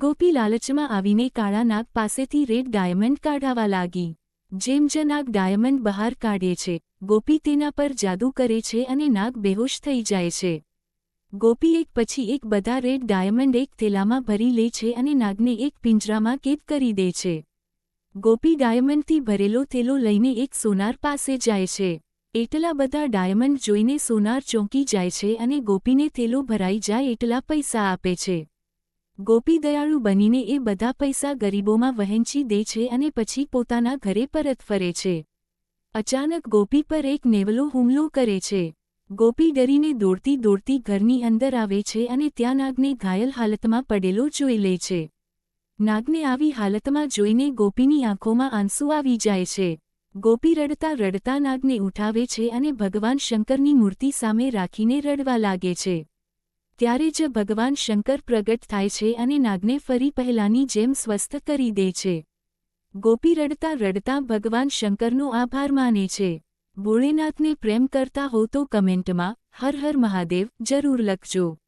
ગોપી લાલચમાં આવીને કાળા નાગ પાસેથી રેડ ડાયમંડ કાઢાવા લાગી. જેમ જ નાગ ડાયમંડ બહાર કાઢે છે, ગોપી તેના પર જાદુ કરે છે અને નાગ બેહોશ થઈ જાય છે. ગોપી એક પછી એક બધા રેડ ડાયમંડ એક થેલામાં ભરી લે છે અને નાગને એક પિંજરામાં કેદ કરી દે છે. ગોપી ડાયમંડથી ભરેલો થેલો લઈને એક સોનાર પાસે જાય છે. એટલા બધા ડાયમંડ જોઈને સોનાર ચોંકી જાય છે અને ગોપીને થેલો ભરાઈ જાય એટલા પૈસા આપે છે. ગોપી દયાળુ બનીને એ બધા પૈસા ગરીબોમાં વહેંચી દે છે અને પછી પોતાના ઘરે પરત ફરે છે. અચાનક ગોપી પર એક નેવલો હુમલો કરે છે. ગોપી ડરીને દોડતી દોડતી ઘરની અંદર આવે છે અને ત્યાં નાગને ઘાયલ હાલતમાં પડેલો જોઈ લે છે. નાગને આવી હાલતમાં જોઈને ગોપીની આંખોમાં આંસુ આવી જાય છે. ગોપી રડતા રડતા નાગને ઉઠાવે છે અને ભગવાન શંકરની મૂર્તિ સામે રાખીને રડવા લાગે છે. ત્યારે જ ભગવાન શંકર પ્રગટ થાય છે અને નાગને ફરી પહેલાની જેમ સ્વસ્થ કરી દે છે. ગોપી રડતા રડતા ભગવાન શંકરનો આભાર માને છે. ભોળેનાથને પ્રેમ કરતા હો તો કમેન્ટમાં હર હર મહાદેવ જરૂર લખજો.